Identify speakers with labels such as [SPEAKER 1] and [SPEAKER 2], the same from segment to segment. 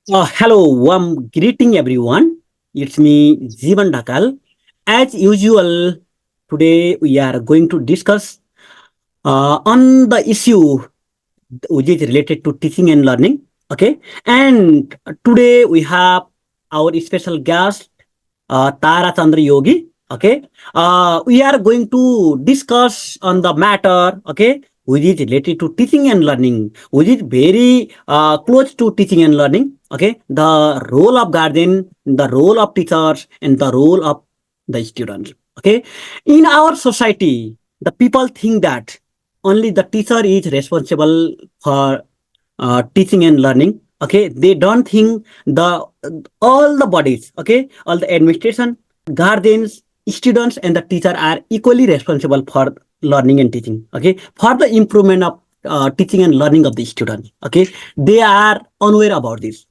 [SPEAKER 1] Hello, warm greeting everyone. It's me, Jivan Dhakal. As usual, today we are going to discuss on the issue which is related to teaching and learning. Okay, and today we have our special guest, Chandra Yogi. Okay, we are going to discuss on the matter. Okay, which is related to teaching and learning, which is very close to teaching and learning. Okay, the role of guardian, the role of teachers, and the role of the students. Okay, in our society, the people think that only the teacher is responsible for teaching and learning. Okay, they don't think the all the bodies, okay, all the administration, guardians, students, and the teacher are equally responsible for learning and teaching. Okay, for the improvement of teaching and learning of the students. Okay, they are unaware about this.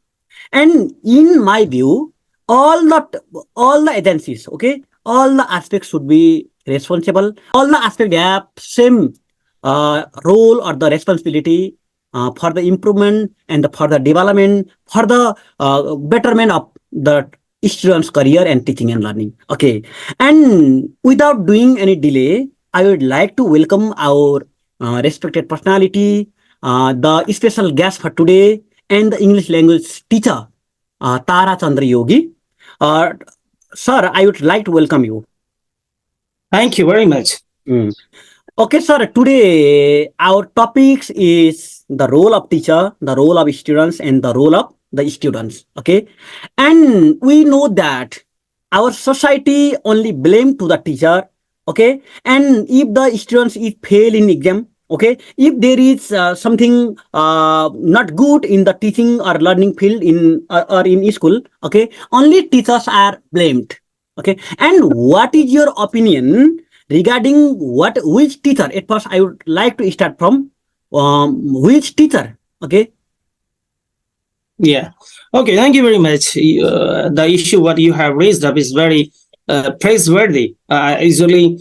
[SPEAKER 1] And in my view, all the all the agencies, okay, all the aspects should be responsible. All the aspects have same role or the responsibility for the improvement and for the development, for the betterment of the students' career and teaching and learning. Okay, and without doing any delay, I would like to welcome our respected personality, the special guest for today, and the English language teacher, Chandra Yogi. Uh, Sir, I would like to welcome you.
[SPEAKER 2] Thank you very much.
[SPEAKER 1] Mm. Okay, sir. Today our topics is the role of teacher, the role of students, and the role of the students. Okay, and we know that our society only blame to the teacher. Okay, and if the students is fail in exam. Okay, if there is something not good in the teaching or learning field or in school. Okay, only teachers are blamed. Okay, and what is your opinion regarding which teacher? At first, I would like to start from which teacher. Okay.
[SPEAKER 2] Yeah. Okay. Thank you very much. The issue what you have raised up is very praiseworthy. I usually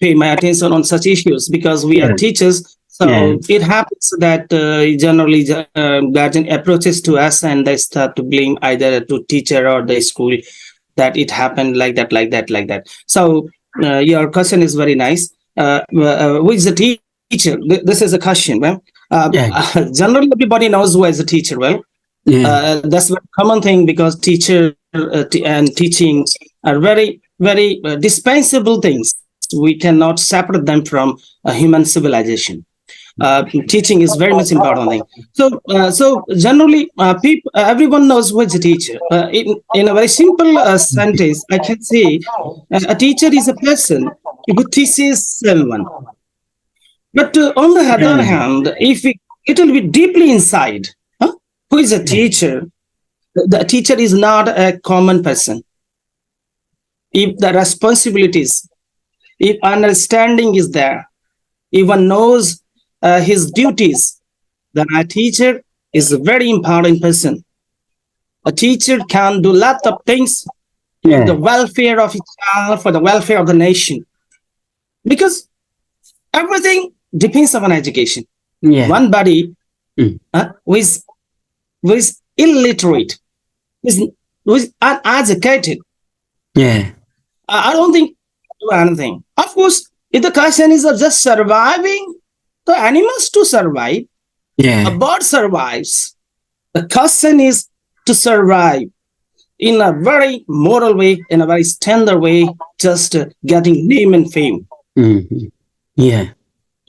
[SPEAKER 2] pay my attention on such issues because we are
[SPEAKER 1] Yeah.
[SPEAKER 2] teachers. So
[SPEAKER 1] Yeah.
[SPEAKER 2] it happens that generally guardian approaches to us and they start to blame either to teacher or the school that it happened like that, like that, like that. So your question is very nice. Who is the teacher? This is a question. Well,
[SPEAKER 1] Yeah.
[SPEAKER 2] generally everybody knows who is a teacher. Well,
[SPEAKER 1] Yeah.
[SPEAKER 2] that's a common thing because teacher and teaching are very dispensable things. We cannot separate them from a human civilization. Teaching is very much important thing. So generally, people, everyone knows who is a teacher. In a very simple sentence, I can say a teacher is a person who teaches someone. But on the other
[SPEAKER 1] Yeah.
[SPEAKER 2] hand, if we it will be deeply inside, huh? Who is a teacher? The teacher is not a common person. If the responsibilities, if understanding is there, if one knows his duties, then a teacher is a very important person. A teacher can do lot of things for the
[SPEAKER 1] Yeah.
[SPEAKER 2] welfare of his child, for the welfare of the nation, because everything depends on education.
[SPEAKER 1] Yeah.
[SPEAKER 2] One body
[SPEAKER 1] Mm.
[SPEAKER 2] who is illiterate, who is uneducated,
[SPEAKER 1] Yeah.
[SPEAKER 2] I don't think do anything. Of course, if the question is of just surviving, the animals to survive, a
[SPEAKER 1] Yeah.
[SPEAKER 2] bird survives. The question is to survive in a very moral way, in a very standard way, just getting name and fame.
[SPEAKER 1] Mhm. Yeah.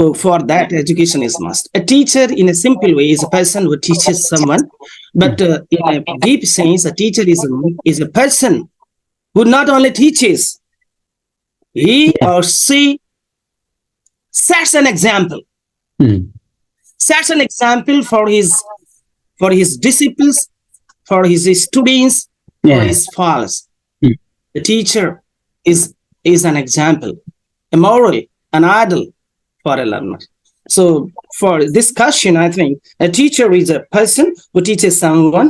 [SPEAKER 2] So for that, education is must. A teacher, in a simple way, is a person who teaches someone, but in a deep sense, a teacher is a person who not only teaches, he
[SPEAKER 1] Yeah.
[SPEAKER 2] or she sets an example,
[SPEAKER 1] Mm.
[SPEAKER 2] sets an example for his disciples, for his students, for
[SPEAKER 1] Yeah.
[SPEAKER 2] his followers.
[SPEAKER 1] Mm.
[SPEAKER 2] The teacher is an example, a moral, an idol for a learner. So for discussion, I think a teacher is a person who teaches someone,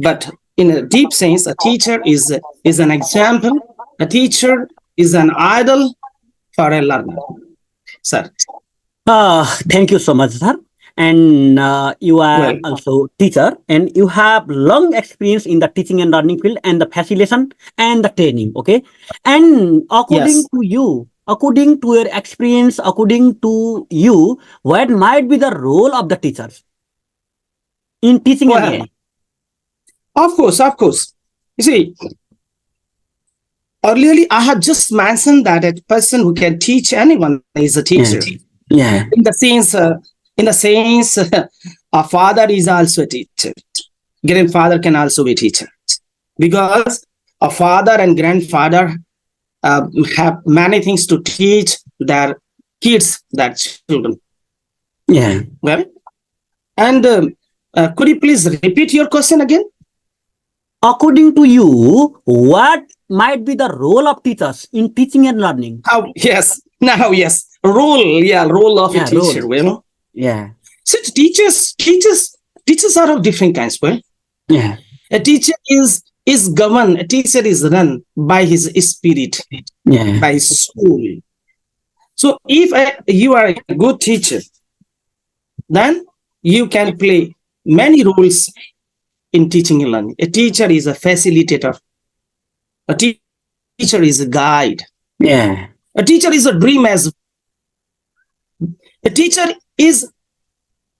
[SPEAKER 2] but in a deep sense, a teacher is an example. A teacher is an idol for a learner. Sir.
[SPEAKER 1] Thank you so much, sir. and you are
[SPEAKER 2] Well,
[SPEAKER 1] also teacher, and you have long experience in the teaching and learning field and the facilitation and the training. Okay, and
[SPEAKER 2] yes.
[SPEAKER 1] according to your experience, according to you, what might be the role of the teachers in teaching and
[SPEAKER 2] Well,
[SPEAKER 1] learning?
[SPEAKER 2] of course, of course. You see, earlier I had just mentioned that a person who can teach anyone is a teacher.
[SPEAKER 1] Yeah, yeah,
[SPEAKER 2] In the sense, a father is also a teacher. Grandfather can also be a teacher because a father and grandfather have many things to teach their kids, their children.
[SPEAKER 1] yeah.
[SPEAKER 2] Well, and could you please repeat your question again?
[SPEAKER 1] According to you, what might be the role of teachers in teaching and learning?
[SPEAKER 2] How? Yes. Now, yes. Role of a
[SPEAKER 1] Yeah, role.
[SPEAKER 2] teacher. Well,
[SPEAKER 1] Yeah,
[SPEAKER 2] since teachers are of different kinds. Well,
[SPEAKER 1] yeah,
[SPEAKER 2] a teacher is governed. A teacher is run by his spirit,
[SPEAKER 1] yeah,
[SPEAKER 2] by his soul. So, if you are a good teacher, then you can play many roles in teaching and learning. A teacher is a facilitator. A teacher is a guide.
[SPEAKER 1] yeah,
[SPEAKER 2] A teacher is a dream as a teacher is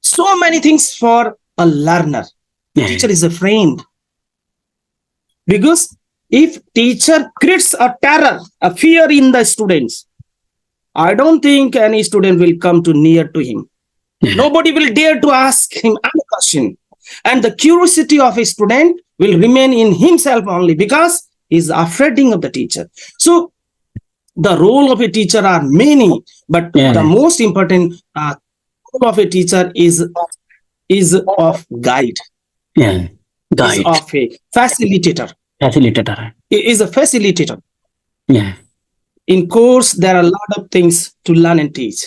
[SPEAKER 2] so many things for a learner.
[SPEAKER 1] yeah,
[SPEAKER 2] Teacher is a friend because if teacher creates a terror, a fear in the students, I don't think any student will come to near to him.
[SPEAKER 1] yeah,
[SPEAKER 2] Nobody will dare to ask him any question, and the curiosity of a student will remain in himself only because he's afraid of the teacher. So the role of a teacher are many, but the
[SPEAKER 1] yeah,
[SPEAKER 2] most important role of a teacher is of guide,
[SPEAKER 1] yeah.
[SPEAKER 2] is
[SPEAKER 1] Guide,
[SPEAKER 2] of a facilitator,
[SPEAKER 1] facilitator.
[SPEAKER 2] is a facilitator.
[SPEAKER 1] Yeah.
[SPEAKER 2] In course, there are a lot of things to learn and teach.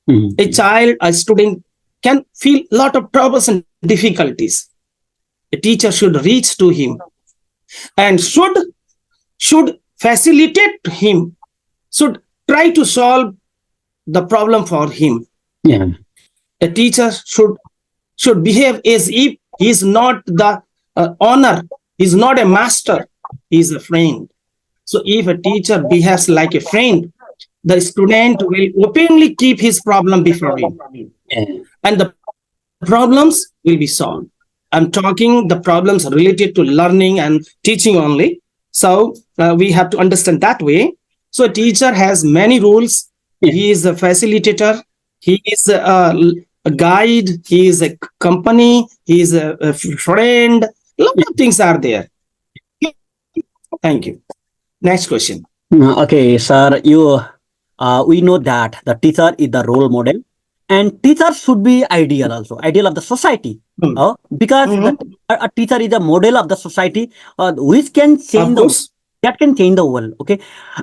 [SPEAKER 2] A
[SPEAKER 1] Mhm.
[SPEAKER 2] child, a student can feel a lot of troubles and difficulties. A teacher should reach to him and should facilitate him, should try to solve the problem for him.
[SPEAKER 1] Yeah,
[SPEAKER 2] A teacher should behave as if he is not the owner, he is not a master, he is a friend. So if a teacher behaves like a friend, the student will openly keep his problem before him,
[SPEAKER 1] yeah,
[SPEAKER 2] and the problems will be solved. I'm talking the problems related to learning and teaching only. So we have to understand that way. So a teacher has many roles.
[SPEAKER 1] yeah,
[SPEAKER 2] He is a facilitator. He is a guide. He is a company. He is a friend. A lot of things are there. Thank you. Next question.
[SPEAKER 1] Okay, sir, we know that the teacher is the role model, and teacher should be ideal also, ideal of the society.
[SPEAKER 2] Hmm.
[SPEAKER 1] Because
[SPEAKER 2] Mhm.
[SPEAKER 1] a teacher is a model of the society, which can change
[SPEAKER 2] Of
[SPEAKER 1] the
[SPEAKER 2] course.
[SPEAKER 1] that can change the world. Okay,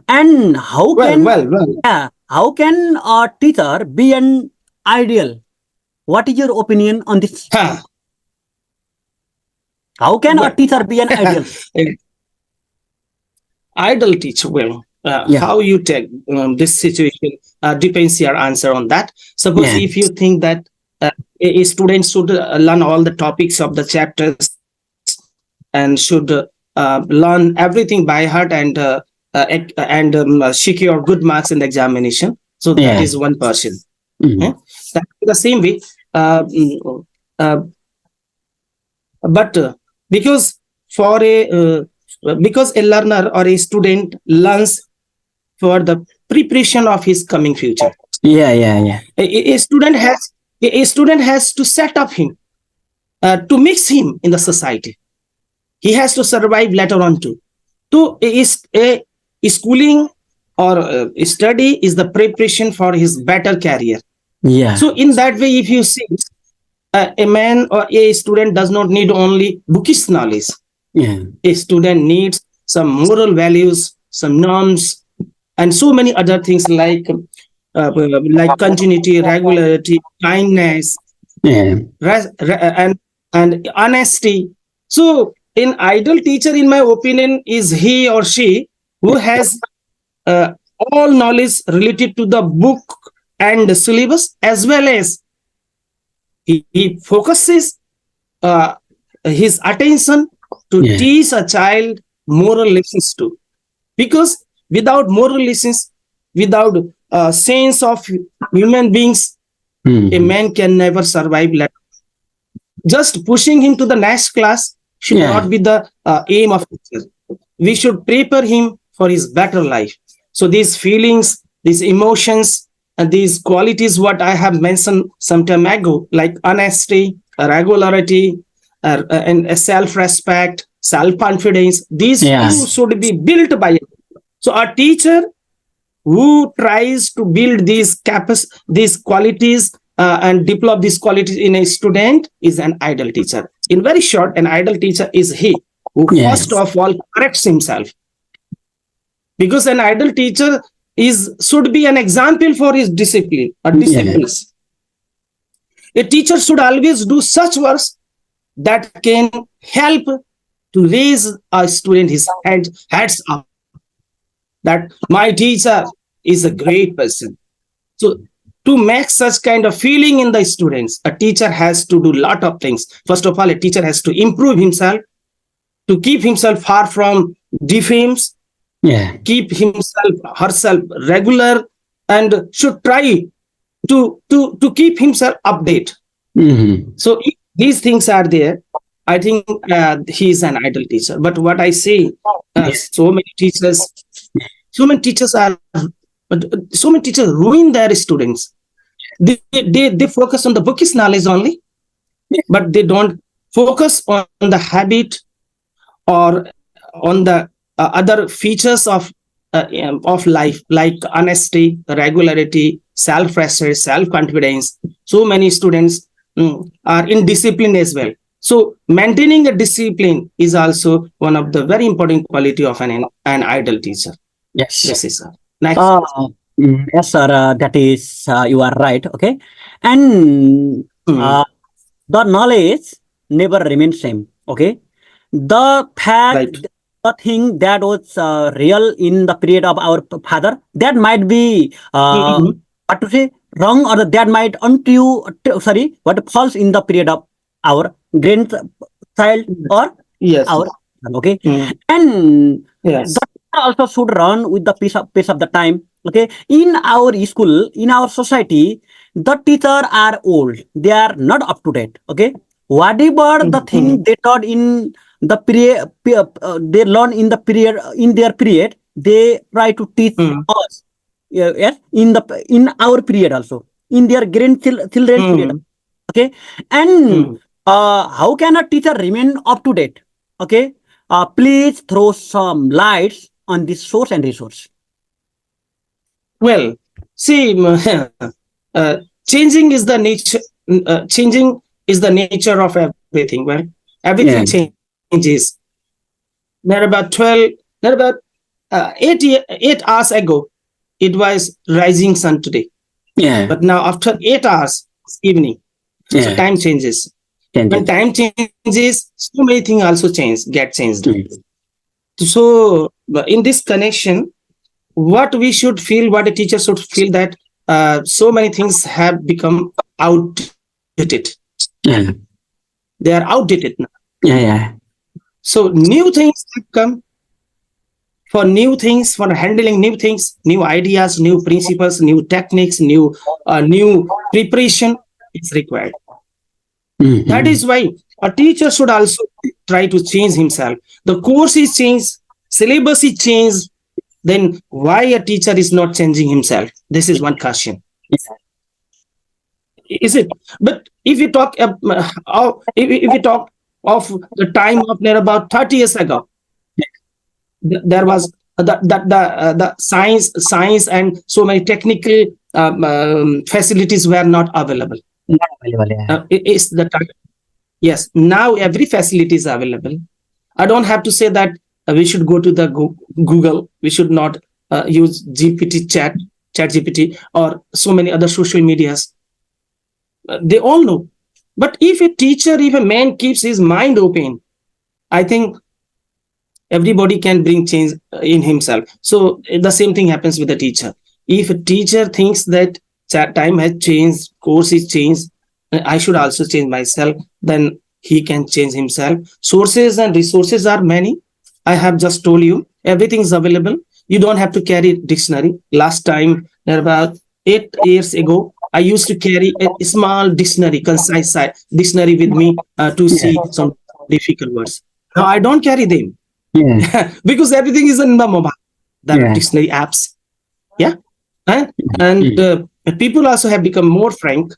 [SPEAKER 1] and
[SPEAKER 2] Well.
[SPEAKER 1] how can a teacher be an ideal? What is your opinion on this?
[SPEAKER 2] Huh.
[SPEAKER 1] How can a
[SPEAKER 2] Well,
[SPEAKER 1] teacher be an ideal?
[SPEAKER 2] idle teacher. Well,
[SPEAKER 1] Yeah,
[SPEAKER 2] how you take this situation depends your answer on that. Suppose
[SPEAKER 1] yeah,
[SPEAKER 2] if you think that a student should learn all the topics of the chapters and should learn everything by heart and secure good marks in the examination. So that
[SPEAKER 1] yeah.
[SPEAKER 2] is one person.
[SPEAKER 1] Mhm.
[SPEAKER 2] Eh? That the same way. Uh, but for a because a learner or a student learns for the preparation of his coming future.
[SPEAKER 1] Yeah, yeah, yeah,
[SPEAKER 2] A student has to set up him to mix him in the society. He has to survive later on too. So is a schooling or study is the preparation for his better career.
[SPEAKER 1] yeah,
[SPEAKER 2] So in that way, if you see, a man or a student does not need only bookish knowledge.
[SPEAKER 1] yeah,
[SPEAKER 2] A student needs some moral values, some norms, and so many other things like continuity, regularity, kindness,
[SPEAKER 1] yeah,
[SPEAKER 2] and honesty. So, an ideal teacher, in my opinion, is he or she who has uh, all knowledge related to the book and the syllabus, as well as He focuses uh, his attention to
[SPEAKER 1] Yeah.
[SPEAKER 2] teach a child moral lessons too. Because without moral lessons, without sense of human beings, a
[SPEAKER 1] Mhm.
[SPEAKER 2] man can never survive. Just pushing him to the next class should
[SPEAKER 1] Yeah.
[SPEAKER 2] not be the aim of teacher. We should prepare him for his better life. So these feelings, these emotions, and these qualities, what I have mentioned some time ago, like honesty, regularity, and self-respect, self-confidence, these
[SPEAKER 1] Yeah.
[SPEAKER 2] two should be built by. So a teacher who tries to build these qualities and develop these qualities in a student is an idle teacher. In very short, an idle teacher is he who first
[SPEAKER 1] Yes.
[SPEAKER 2] of all corrects himself, because an idle teacher is should be an example for his discipline or
[SPEAKER 1] Yeah.
[SPEAKER 2] disciples. A teacher should always do such works that can help to raise a student his heads up, that my teacher is a great person. So to make such kind of feeling in the students, a teacher has to do lot of things. First of all, a teacher has to improve himself, to keep himself far from defames,
[SPEAKER 1] Yeah.
[SPEAKER 2] keep himself herself regular, and should try to keep himself update.
[SPEAKER 1] Mhm.
[SPEAKER 2] So if these things are there, I think he is an idle teacher. But what I say,
[SPEAKER 1] Yes.
[SPEAKER 2] so many teachers are, so many teachers ruin their students. They focus on the bookish knowledge only, but they don't focus on the habit or on the other features of life, like honesty, regularity, self-respect, self-confidence. So many students are indisciplined as well. So maintaining a discipline is also one of the very important quality of an idle teacher.
[SPEAKER 1] Yes.
[SPEAKER 2] This is next.
[SPEAKER 1] Uh, yes, sir. That is, you are right. Okay. And
[SPEAKER 2] Mm,
[SPEAKER 1] the knowledge never remains same. Okay. The fact,
[SPEAKER 2] right.
[SPEAKER 1] the thing that was real in the period of our father, that might be
[SPEAKER 2] Mhm.
[SPEAKER 1] what to say wrong, or that might untrue. Sorry, what false in the period of our grandchild or
[SPEAKER 2] Yes.
[SPEAKER 1] our okay.
[SPEAKER 2] Mm,
[SPEAKER 1] And the
[SPEAKER 2] yes.
[SPEAKER 1] teacher also should run with the pace of the time. Okay, in our school, in our society, the teacher are old, they are not up to date. Okay, whatever the thing
[SPEAKER 2] Mhm.
[SPEAKER 1] they taught in the period, they learn in the period, in their period, they try to teach
[SPEAKER 2] Mm,
[SPEAKER 1] us. Yes, in our period also, in their children's period.
[SPEAKER 2] mm,
[SPEAKER 1] Okay, and
[SPEAKER 2] mm.
[SPEAKER 1] how can a teacher remain up to date? Okay, please throw some lights on this source and resource.
[SPEAKER 2] Well, see, uh, changing is the nature. Changing is the nature of everything. Well, everything
[SPEAKER 1] Yeah.
[SPEAKER 2] changes. There about 12, there about 8 hours ago, it was rising sun today.
[SPEAKER 1] Yeah.
[SPEAKER 2] But now after 8 hours, it's evening. So
[SPEAKER 1] Yeah.
[SPEAKER 2] time changes. When
[SPEAKER 1] Changes.
[SPEAKER 2] time changes, so many things also get changed.
[SPEAKER 1] Mm.
[SPEAKER 2] So in this connection, what we should feel, what a teacher should feel, that so many things have become outdated.
[SPEAKER 1] Yeah.
[SPEAKER 2] They are outdated now.
[SPEAKER 1] Yeah. Yeah.
[SPEAKER 2] So new things have come. For new things, for handling new things, new ideas, new principles, new techniques, new preparation is required. That
[SPEAKER 1] Mm-hmm.
[SPEAKER 2] is why a teacher should also try to change himself. The course is changed, syllabus is changed. Then why a teacher is not changing himself? This is one question. Is it? But if we talk, if we talk of the time of near about 30 years ago, there was the science and so many technical facilities were not available.
[SPEAKER 1] Not available. Yeah.
[SPEAKER 2] It is the time. Yes, now every facility is available. I don't have to say that we should go to the Google. We should not use GPT chat GPT or so many other social medias. They all know. But if a teacher, if a man keeps his mind open, I think everybody can bring change in himself. So the same thing happens with the teacher. If a teacher thinks that time has changed, course is changed, I should also change myself, then he can change himself. Sources and resources are many. I have just told you everything is available. You don't have to carry dictionary. Last time, about 8 years ago, I used to carry a small dictionary, concise dictionary with me to
[SPEAKER 1] Yeah.
[SPEAKER 2] see some difficult words. Now I don't carry them
[SPEAKER 1] Yeah.
[SPEAKER 2] because everything is in the mobile. There are
[SPEAKER 1] Yeah.
[SPEAKER 2] dictionary apps. Yeah. And
[SPEAKER 1] Mm.
[SPEAKER 2] people also have become more frank.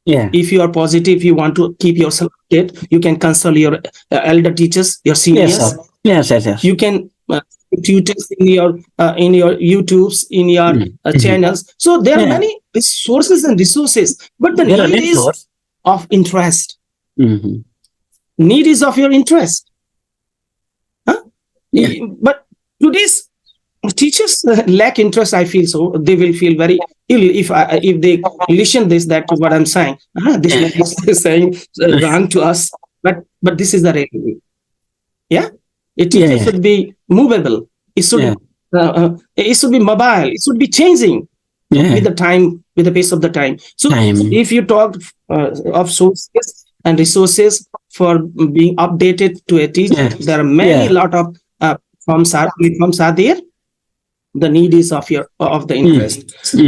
[SPEAKER 1] Yeah.
[SPEAKER 2] If you are positive, you want to keep yourself updated, you can consult your elder teachers, your
[SPEAKER 1] Yes,
[SPEAKER 2] seniors.
[SPEAKER 1] sir. Yes, yes, yes.
[SPEAKER 2] You can tutors in your YouTubes, in your
[SPEAKER 1] Mm. Mhm.
[SPEAKER 2] channels. So there are
[SPEAKER 1] Yeah.
[SPEAKER 2] many sources and resources, but the
[SPEAKER 1] There are
[SPEAKER 2] need
[SPEAKER 1] many
[SPEAKER 2] is
[SPEAKER 1] sources.
[SPEAKER 2] of interest.
[SPEAKER 1] Mm-hmm.
[SPEAKER 2] Need is of your interest. Huh?
[SPEAKER 1] Yeah.
[SPEAKER 2] But today's teachers lack interest. I feel so. They will feel very ill if they listen this that to what I'm saying. This
[SPEAKER 1] Yeah.
[SPEAKER 2] man is saying wrong to us, but this is the reality. Yeah, a
[SPEAKER 1] Yeah.
[SPEAKER 2] teacher
[SPEAKER 1] Yeah.
[SPEAKER 2] should be movable.
[SPEAKER 1] Yeah.
[SPEAKER 2] It should be mobile. It should be changing with
[SPEAKER 1] Yeah.
[SPEAKER 2] the time, with the pace of the time. So
[SPEAKER 1] Time.
[SPEAKER 2] if you talk of sources and resources for being updated to a teacher,
[SPEAKER 1] Yeah.
[SPEAKER 2] there are many
[SPEAKER 1] Yeah.
[SPEAKER 2] lot of platforms are there. The need is of the
[SPEAKER 1] Mm.
[SPEAKER 2] interest.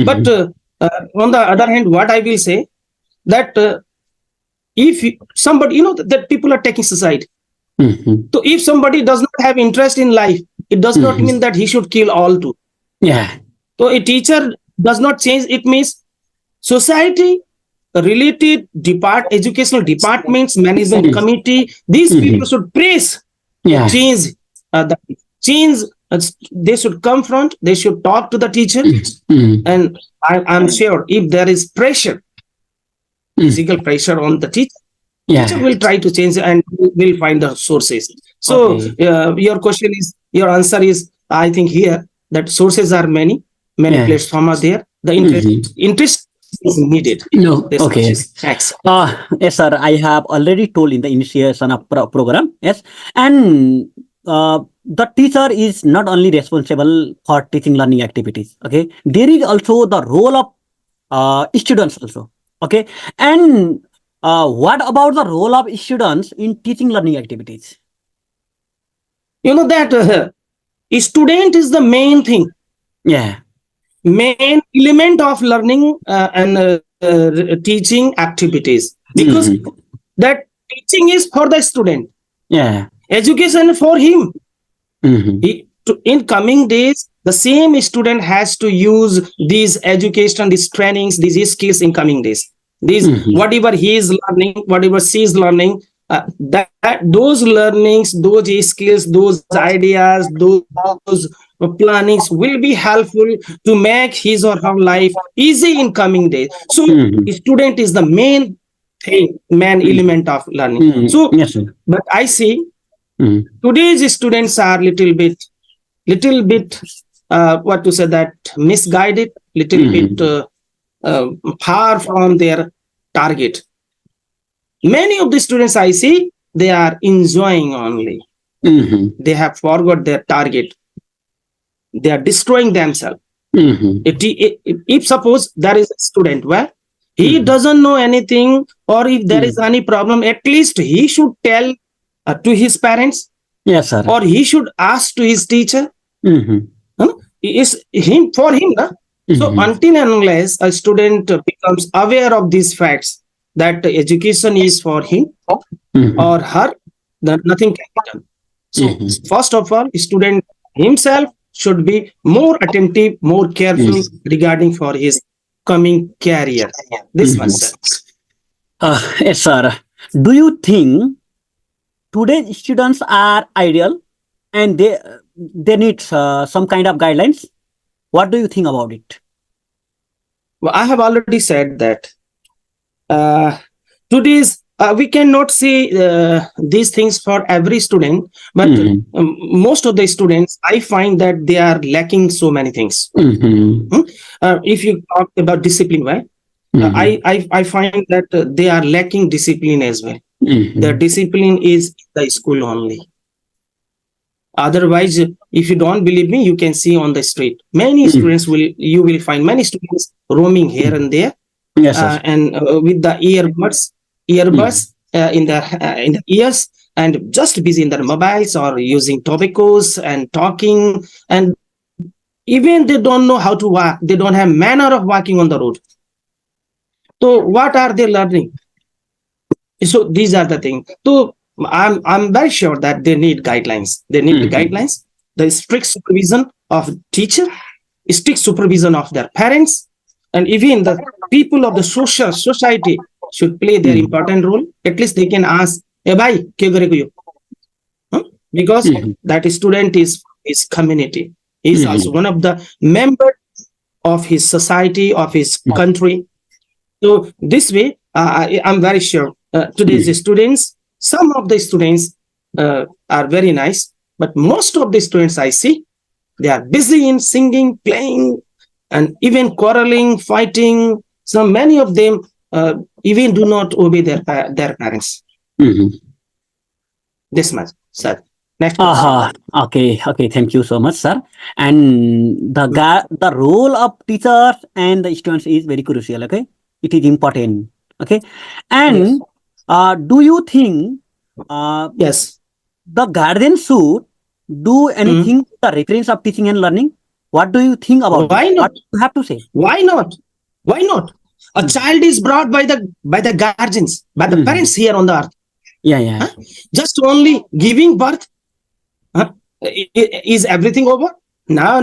[SPEAKER 2] But
[SPEAKER 1] Mm-hmm.
[SPEAKER 2] on the other hand, what I will say that if somebody, that people are taking suicide.
[SPEAKER 1] Mm-hmm.
[SPEAKER 2] So if somebody does not have interest in life, it does not
[SPEAKER 1] Mm-hmm.
[SPEAKER 2] mean that he should kill all too.
[SPEAKER 1] Yeah.
[SPEAKER 2] So a teacher does not change. It means society related educational departments, management
[SPEAKER 1] Mm.
[SPEAKER 2] committee, these
[SPEAKER 1] Mm-hmm.
[SPEAKER 2] people should praise to
[SPEAKER 1] Yeah.
[SPEAKER 2] change the change. They should confront. They should talk to the teacher,
[SPEAKER 1] Mm.
[SPEAKER 2] and I'm sure if there is pressure,
[SPEAKER 1] Mm.
[SPEAKER 2] physical pressure on the teacher
[SPEAKER 1] Yeah.
[SPEAKER 2] will try to change and will find the sources. So
[SPEAKER 1] Okay.
[SPEAKER 2] your answer is, I think here that sources are many
[SPEAKER 1] Yeah.
[SPEAKER 2] platforms are there. The
[SPEAKER 1] Mm-hmm.
[SPEAKER 2] interest is needed.
[SPEAKER 1] No.
[SPEAKER 2] This much
[SPEAKER 1] Okay.
[SPEAKER 2] is thanks.
[SPEAKER 1] Yes, sir. I have already told in the initiation of program. Yes, and the teacher is not only responsible for teaching learning activities. Okay, there is also the role of students also. Okay, and what about the role of students in teaching learning activities?
[SPEAKER 2] You know that student is the main thing,
[SPEAKER 1] Yeah.
[SPEAKER 2] main element of learning and teaching activities, because
[SPEAKER 1] Mhm.
[SPEAKER 2] that teaching is for the student,
[SPEAKER 1] Yeah.
[SPEAKER 2] education for him.
[SPEAKER 1] Hmm.
[SPEAKER 2] In coming days, the same student has to use these education, these trainings, these skills in coming days. These
[SPEAKER 1] Hmm.
[SPEAKER 2] whatever he is learning, whatever she is learning, that those learnings, those skills, those ideas, those plannings will be helpful to make his or her life easy in coming days. So,
[SPEAKER 1] Hmm.
[SPEAKER 2] student is the main thing, main element of learning.
[SPEAKER 1] Hmm.
[SPEAKER 2] So,
[SPEAKER 1] Yes, sir.
[SPEAKER 2] but I see
[SPEAKER 1] Hmm.
[SPEAKER 2] today's students are little bit what to say, that misguided, little bit
[SPEAKER 1] Hmm.
[SPEAKER 2] uh, far from their target. Many of the students I see, they are enjoying only.
[SPEAKER 1] Hmm.
[SPEAKER 2] They have forgot their target. They are destroying themselves.
[SPEAKER 1] Hmm.
[SPEAKER 2] If suppose there is a student where he
[SPEAKER 1] Hmm.
[SPEAKER 2] doesn't know anything, or if there is
[SPEAKER 1] Hmm.
[SPEAKER 2] any problem, at least he should tell to his parents,
[SPEAKER 1] Yes, sir.
[SPEAKER 2] or he should ask to his teacher.
[SPEAKER 1] Hmm.
[SPEAKER 2] Huh? Is him for him. Huh? So
[SPEAKER 1] Hmm.
[SPEAKER 2] until and unless a student becomes aware of these facts, that education is for him
[SPEAKER 1] Hmm.
[SPEAKER 2] or her, then nothing can be done. So
[SPEAKER 1] Hmm.
[SPEAKER 2] first of all, student himself should be more attentive, more careful regarding for his coming career. This much, sir.
[SPEAKER 1] Yes, sir. Do you think today's students are ideal and they need some kind of guidelines? What do you think about it?
[SPEAKER 2] Well, I have already said that today's we cannot say these things for every student, but
[SPEAKER 1] Hmm.
[SPEAKER 2] most of the students, I find that they are lacking so many things.
[SPEAKER 1] Hmm.
[SPEAKER 2] If you talk about discipline, well,
[SPEAKER 1] Hmm.
[SPEAKER 2] I find that they are lacking discipline as well. Their
[SPEAKER 1] Hmm.
[SPEAKER 2] discipline is the school only. Otherwise, if you don't believe me, you can see on the street. Many students you will find many students roaming here and there,
[SPEAKER 1] Yes, sir.
[SPEAKER 2] and with the earbuds, earbuds in their ears and just busy in their mobiles or using tobaccos and talking, and even they don't know how to walk. They don't have manner of walking on the road. So what are they learning? So these are the things. So I'm very sure that they need guidelines. They need the guidelines, the strict supervision of teacher, strict supervision of their parents, and even the people of the society should play their important role. At least they can ask, "Hey, bhai, kya kareko yo?" Huh? Because that student is his community. He is also one of the members of his society, of his country. So this way, I'm very sure today's students, some of the students are very nice, but most of the students I see, they are busy in singing, playing, and even quarreling, fighting. So many of them even do not obey their parents. This much, sir. Next question.
[SPEAKER 1] Okay. Thank you so much, sir. And the role of teachers and the students is very crucial. Okay, it is important. Okay, and do you think
[SPEAKER 2] Yes,
[SPEAKER 1] the guardian should do anything to the reference of teaching and learning? What do you think about
[SPEAKER 2] why
[SPEAKER 1] this?
[SPEAKER 2] not?
[SPEAKER 1] What do you have to say?
[SPEAKER 2] Why not? Why not? A child is brought by the guardians, by the parents here on the earth.
[SPEAKER 1] Yeah.
[SPEAKER 2] Huh? Just only giving birth, huh? Is everything over? No.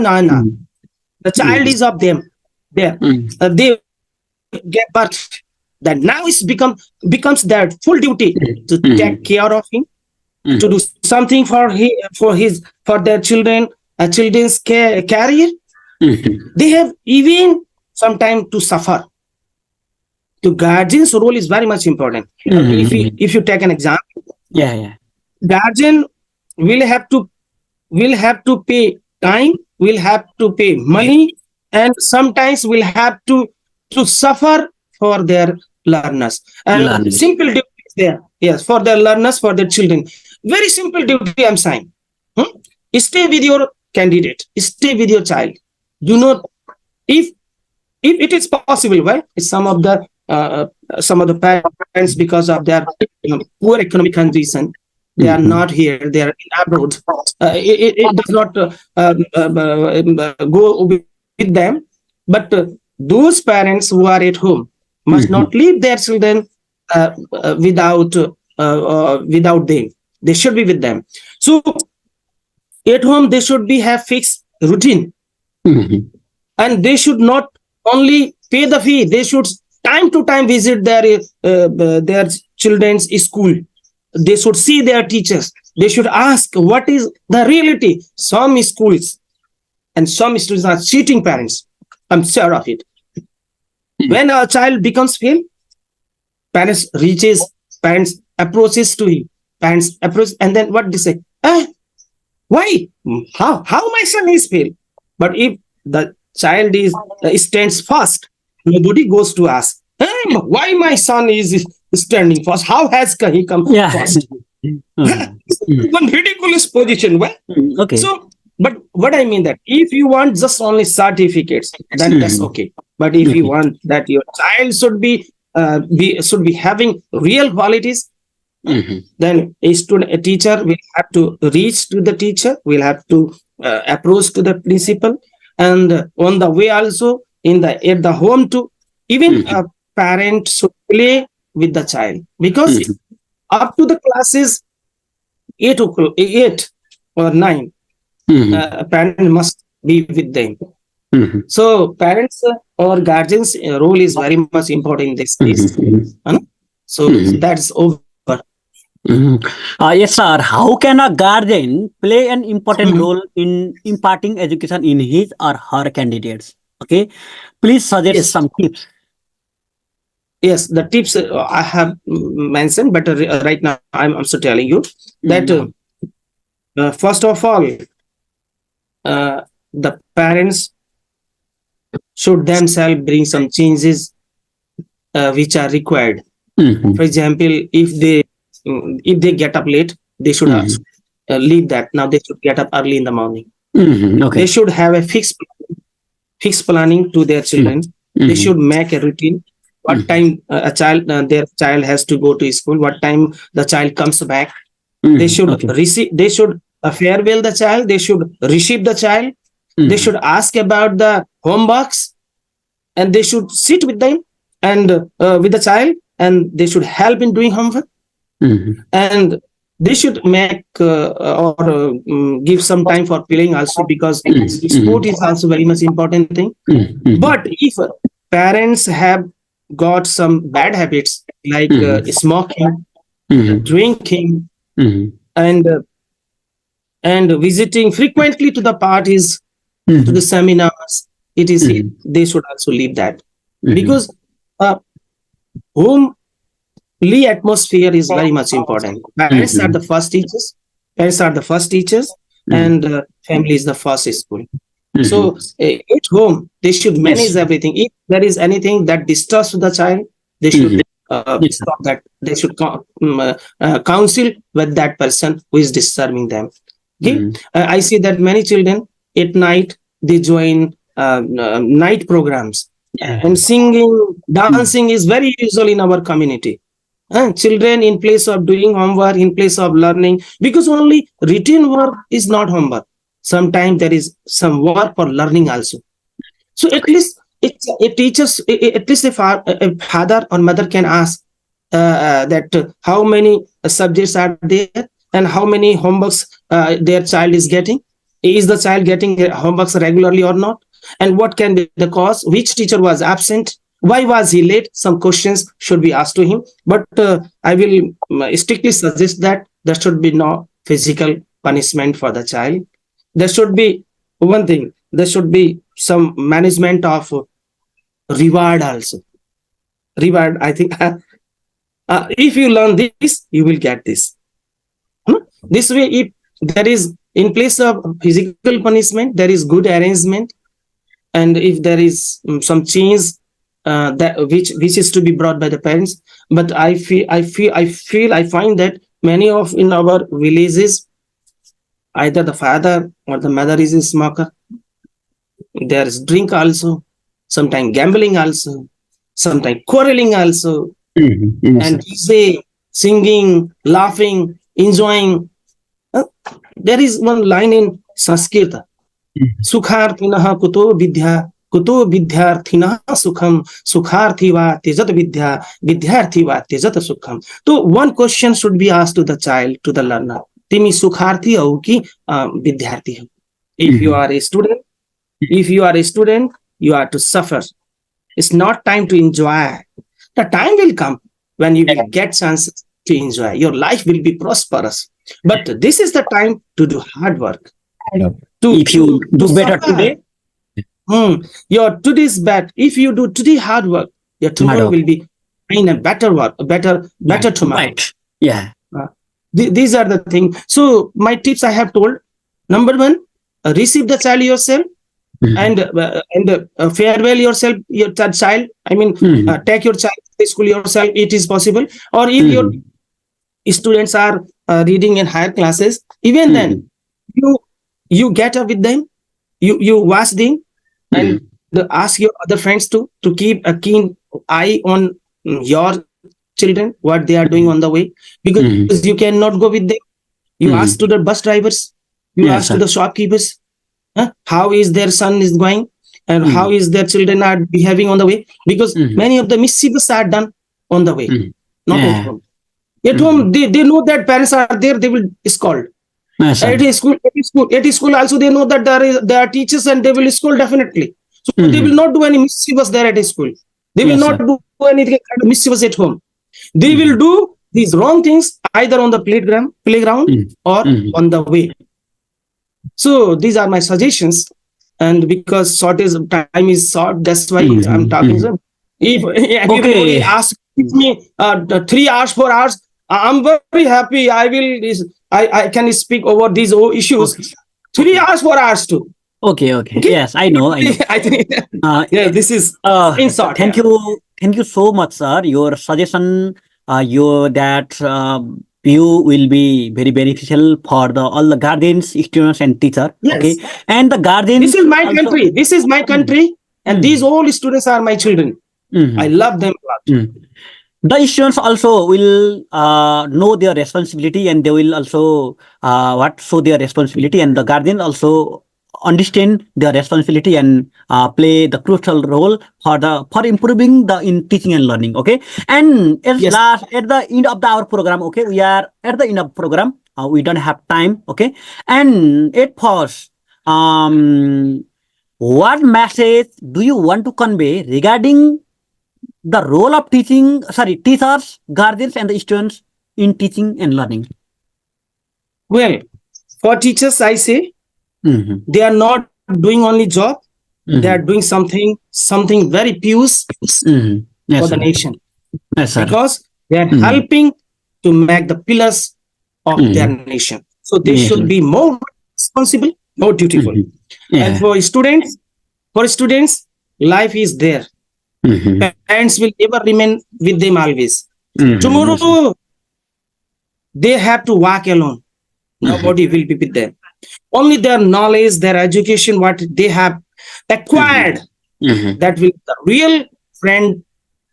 [SPEAKER 2] The child is of them. There, they get birth. That now is becomes their full duty to take care of him, to do something for their children's career. They have even some time to suffer. The guardian's role is very much important. If you take an example, guardian will have to pay time, will have to pay money, and sometimes will have to suffer for their learners. And simple duty is there. Yes, for their learners, for their children. Very simple duty I'm saying. Stay with your candidate. Stay with your child. Do not, if it is possible, well, some of the parents, because of their poor economic condition, they are not here. They are abroad. It does not go with them. But those parents who are at home must not leave their children without them. They should be with them. So at home they should have fixed routine, and they should not only pay the fee. They should time to time visit their children's school. They should see their teachers. They should ask what is the reality. Some schools and some students are cheating parents. I'm sure of it. When a child becomes fail, parents approaches to him. Parents approach, and then what they say? Why? How my son is fail? But if the child stands fast, nobody goes to ask, why my son is standing fast? How has he come fast? One ridiculous position. Well,
[SPEAKER 1] Okay.
[SPEAKER 2] so, but what I mean that if you want just only certificates, then that's okay. But if you want that your child should be having real qualities, then a teacher will have to reach to the teacher, will have to approach to the principal, and on the way also at the home too. Even a parent should play with the child, because up to the classes 8 or 9, a parent must be with them. So parents or guardians' role is very much important in this case. So that's over.
[SPEAKER 1] Yes, sir. How can a guardian play an important role in imparting education in his or her candidates? Okay, please suggest some tips.
[SPEAKER 2] Yes, the tips I have mentioned, but right now I'm also telling you that first of all, the parents should themselves bring some changes which are required. For example, if they get up late, they should leave that. Now they should get up early in the morning.
[SPEAKER 1] Okay.
[SPEAKER 2] They should have a fixed planning to their children. They should make a routine. what time their child has to go to school, what time the child comes back. They should
[SPEAKER 1] Okay.
[SPEAKER 2] they should farewell the child, they should receive the child, they should ask about the homeworks, and they should sit with them and with the child, and they should help in doing homework, and they should make or give some time for playing also, because sport is also very much important thing. But if parents have got some bad habits like smoking, drinking, and visiting frequently to the parties, to the seminars, it is they should also leave that, because homely atmosphere is very much important. Parents are the first teachers. Parents are the first teachers, and family is the first school. So at home, they should manage everything. If there is anything that disturbs the child, they should stop that. They should counsel with that person who is disturbing them. Okay, I see that many children at night they join night programs, and singing, dancing is very usual in our community. Children, in place of doing homework, in place of learning, because only written work is not homework. Sometimes there is some work for learning also. So at least it teaches, at least a father or mother can ask that how many subjects are there and how many homeworks their child is getting. Is the child getting homeworks regularly or not? And what can be the cause? Which teacher was absent? Why was he late? Some questions should be asked to him. But I will strictly suggest that there should be no physical punishment for the child. There should be one thing. There should be some management of reward also. Reward, I think. If you learn this, you will get this. This way, if there is, in place of physical punishment, there is good arrangement, and if there is some change that which is to be brought by the parents. But I find that many of in our villages, either the father or the mother is a smoker. There is drink also, sometimes gambling also, sometimes quarreling also, and DJ, singing, laughing, enjoying. There is one line in Sanskrit: Sukharthinah kuto vidya, kuto vidyarthinah sukham, sukharthi va tejat vidya, vidyarthi va tejat sukham. So one question should be asked to the child, to the learner: Timi sukharthi ho ki vidyarthi ho? If you are a student, you are to suffer. It's not time to enjoy. The time will come when you will get chances to enjoy. Your life will be prosperous. But this is the time to do hard work.
[SPEAKER 1] If you do better today,
[SPEAKER 2] your today's bad. If you do today hard work, your tomorrow will be in a better work, better tomorrow.
[SPEAKER 1] Right. Yeah.
[SPEAKER 2] These are the things. So my tips I have told. Number one, receive the child yourself, and farewell yourself, your child. I mean, take your child to school yourself. It is possible. Or if your students are reading in higher classes, even then you get up with them, you watch them, and ask your other friends to keep a keen eye on your children, what they are doing on the way, because you cannot go with them. You ask to the bus drivers, you ask to the shopkeepers, how is their son is going, and how is their children are behaving on the way, because many of the mischiefs are done on the way, not at home. At home, they know that parents are there, they will scold. At school also they know that there are teachers and they will scold definitely. So they will not do any mischievous there at school. They will not do anything kind of mischievous at home. They will do these wrong things either on the playground or on the way. So these are my suggestions, and because time is short, that's why I'm talking. So if everybody asks me 3 hours, 4 hours, I'm very happy. I can speak over these issues. 3 hours, 4 hours too.
[SPEAKER 1] Okay. Yes, I know.
[SPEAKER 2] I think this is in short.
[SPEAKER 1] Thank you so much, sir. Your suggestion, that view will be very beneficial for all the guardians, students, and teacher.
[SPEAKER 2] Yes.
[SPEAKER 1] Okay, and the guardians.
[SPEAKER 2] This is my country. This is my country, and these all students are my children. I
[SPEAKER 1] Mhm.
[SPEAKER 2] love them a lot.
[SPEAKER 1] Mm. The students also will know their responsibility, and they will also what show their responsibility, and the guardian also understand their responsibility and play the crucial role for improving the in teaching and learning. Okay, and as
[SPEAKER 2] Yes.
[SPEAKER 1] last at the end of our program, okay, we are at the end of program. We don't have time. Okay, and at first, what message do you want to convey regarding the role of teachers, guardians, and the students in teaching and learning?
[SPEAKER 2] Well, for teachers, I say
[SPEAKER 1] Mm-hmm.
[SPEAKER 2] they are not doing only job, they are
[SPEAKER 1] Mm-hmm.
[SPEAKER 2] doing something very pious
[SPEAKER 1] Mm-hmm.
[SPEAKER 2] for
[SPEAKER 1] Yes,
[SPEAKER 2] the
[SPEAKER 1] sir.
[SPEAKER 2] nation,
[SPEAKER 1] Yes, sir.
[SPEAKER 2] because they are
[SPEAKER 1] Mm-hmm.
[SPEAKER 2] helping to make the pillars of their
[SPEAKER 1] Mm-hmm.
[SPEAKER 2] nation. So they
[SPEAKER 1] Yes,
[SPEAKER 2] should
[SPEAKER 1] sir.
[SPEAKER 2] be more responsible, more dutiful.
[SPEAKER 1] Mm-hmm.
[SPEAKER 2] And
[SPEAKER 1] Yeah.
[SPEAKER 2] for students, life is there.
[SPEAKER 1] Mm-hmm.
[SPEAKER 2] Parents will ever remain with them always.
[SPEAKER 1] Mm-hmm. Yes, sir.
[SPEAKER 2] Tomorrow they have to walk alone.
[SPEAKER 1] Mm-hmm.
[SPEAKER 2] Nobody will be with them. Only their knowledge, their education, what they have
[SPEAKER 1] Mm-hmm.
[SPEAKER 2] acquired,
[SPEAKER 1] Mm-hmm.
[SPEAKER 2] that will be the real friend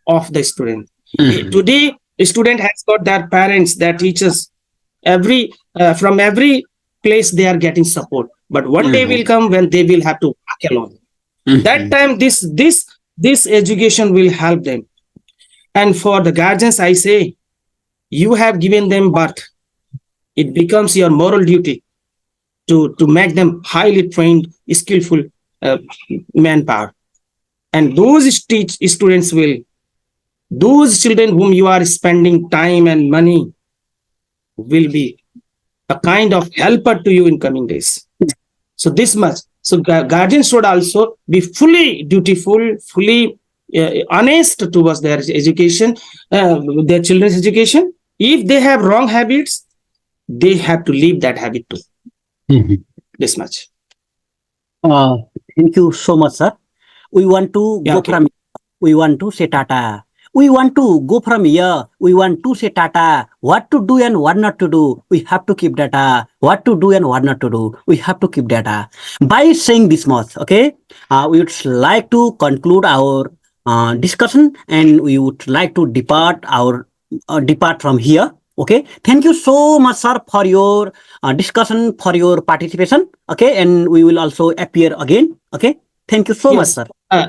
[SPEAKER 2] of the student.
[SPEAKER 1] Mm-hmm.
[SPEAKER 2] Today, the student has got their parents, their teachers, from every place they are getting support. But one day
[SPEAKER 1] Mm-hmm.
[SPEAKER 2] will come when they will have to walk alone. That
[SPEAKER 1] Mm-hmm.
[SPEAKER 2] time, this education will help them. And for the guardians, I say, you have given them birth. It becomes your moral duty to make them highly trained, skillful uh, manpower. And those students will, those children whom you are spending time and money, will be a kind of helper to you in coming days. So this much. So guardians should also be fully dutiful, fully honest towards their education, their children's education. If they have wrong habits, they have to leave that habit too.
[SPEAKER 1] Mm-hmm.
[SPEAKER 2] This much.
[SPEAKER 1] Uh, Thank you so much, sir. We want to
[SPEAKER 2] Yeah.
[SPEAKER 1] go
[SPEAKER 2] Okay.
[SPEAKER 1] from we want to say tata. We want to go from here. We want to say tata. What to do and what not to do. We have to keep data. What to do and what not to do. We have to keep data. By saying this much, okay, we would like to conclude our discussion, and we would like to depart from here. Okay, thank you so much, sir, for your discussion, for your participation. Okay, and we will also appear again. Okay, thank you so much,
[SPEAKER 2] Yes.
[SPEAKER 1] sir.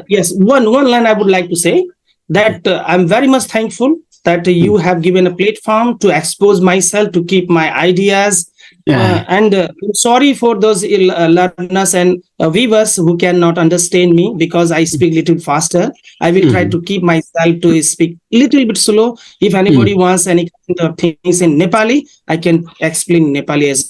[SPEAKER 2] Yes. One line I would like to say,
[SPEAKER 1] Okay.
[SPEAKER 2] that I'm very much thankful that you have given a platform to expose myself, to keep my ideas.
[SPEAKER 1] Yeah.
[SPEAKER 2] And I'm sorry for those learners and viewers who cannot understand me, because I speak little faster. I will try
[SPEAKER 1] Mhm.
[SPEAKER 2] to keep myself to speak little bit slow. If anybody
[SPEAKER 1] Mm.
[SPEAKER 2] wants any kind of things in Nepali, I can explain Nepali as.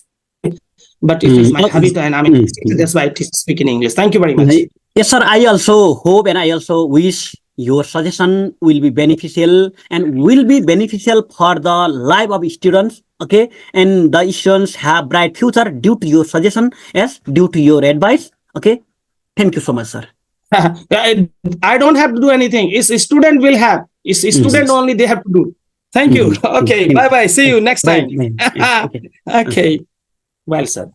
[SPEAKER 2] But it is
[SPEAKER 1] Mm.
[SPEAKER 2] my habit, and I'm interested.
[SPEAKER 1] Mm.
[SPEAKER 2] That's why I speak in English. Thank you very much.
[SPEAKER 1] Mm. Yes, sir. I also hope and I also wish your suggestion will be beneficial and will be beneficial for the life of students. Okay, and the students have bright future due to your suggestion, yes, due to your advice. Okay, thank you so much, sir.
[SPEAKER 2] I don't have to do anything. It's a student will have. It's a student
[SPEAKER 1] Mhm.
[SPEAKER 2] only they have to do. Thank you.
[SPEAKER 1] Mhm.
[SPEAKER 2] Okay.
[SPEAKER 1] Thank
[SPEAKER 2] Bye
[SPEAKER 1] you.
[SPEAKER 2] bye. See you next
[SPEAKER 1] Bye.
[SPEAKER 2] time.
[SPEAKER 1] Bye. Yeah, okay.
[SPEAKER 2] Okay. Well, sir.